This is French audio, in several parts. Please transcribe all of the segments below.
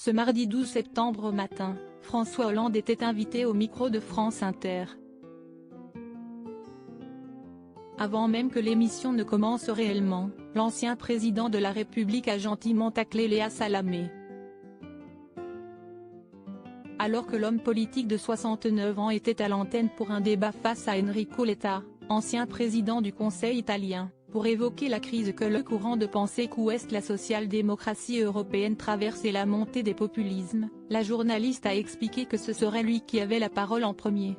Ce mardi 12 septembre au matin, François Hollande était invité au micro de France Inter. Avant même que l'émission ne commence réellement, l'ancien président de la République a gentiment taclé Léa Salamé. Alors que l'homme politique de 69 ans était à l'antenne pour un débat face à Enrico Letta, ancien président du Conseil italien, pour évoquer la crise que le courant de pensée qu'ouest la social-démocratie européenne traverse et la montée des populismes, la journaliste a expliqué que ce serait lui qui avait la parole en premier.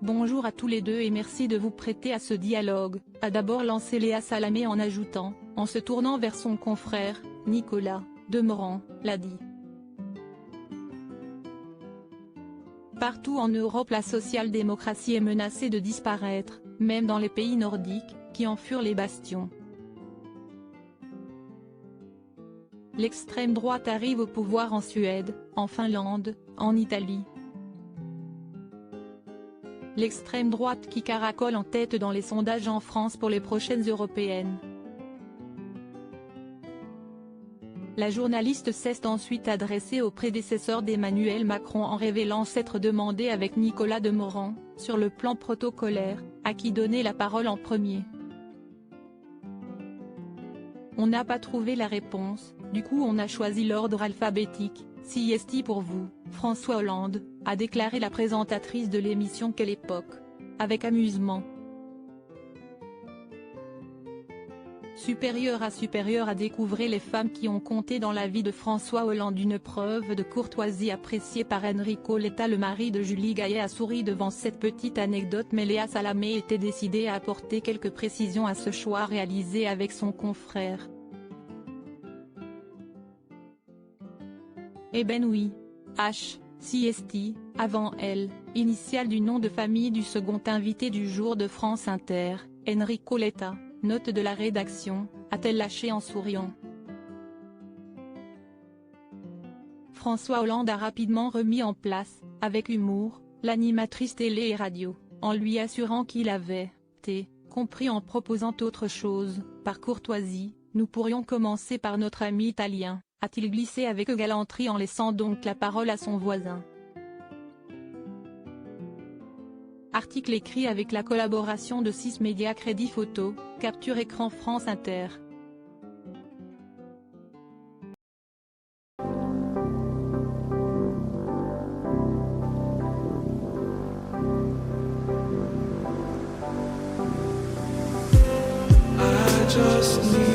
Bonjour à tous les deux et merci de vous prêter à ce dialogue, a d'abord lancé Léa Salamé en ajoutant, en se tournant vers son confrère, Nicolas Demorand, l'a dit. Partout en Europe la social-démocratie est menacée de disparaître, même dans les pays nordiques, qui en furent les bastions. L'extrême droite arrive au pouvoir en Suède, en Finlande, en Italie. L'extrême droite qui caracole en tête dans les sondages en France pour les prochaines européennes. La journaliste s'est ensuite adressée au prédécesseur d'Emmanuel Macron en révélant s'être demandé avec Nicolas Demorand, sur le plan protocolaire, à qui donner la parole en premier. On n'a pas trouvé la réponse, du coup on a choisi l'ordre alphabétique, CST pour vous, François Hollande, a déclaré la présentatrice de l'émission Quelle époque. Avec amusement. Supérieur à découvrir les femmes qui ont compté dans la vie de François Hollande. Une preuve de courtoisie appréciée par Enrico Letta. Le mari de Julie Gaillet a souri devant cette petite anecdote, mais Léa Salamé était décidée à apporter quelques précisions à ce choix réalisé avec son confrère. Eh ben oui. CST, avant L, initiale du nom de famille du second invité du jour de France Inter, Enrico Letta, note de la rédaction, a-t-elle lâché en souriant. François Hollande a rapidement remis en place, avec humour, l'animatrice télé et radio, en lui assurant qu'il avait compris en proposant autre chose. Par courtoisie, nous pourrions commencer par notre ami italien, a-t-il glissé avec galanterie en laissant donc la parole à son voisin. Article écrit avec la collaboration de 6 médias. Crédit photo, capture écran France Inter. I just need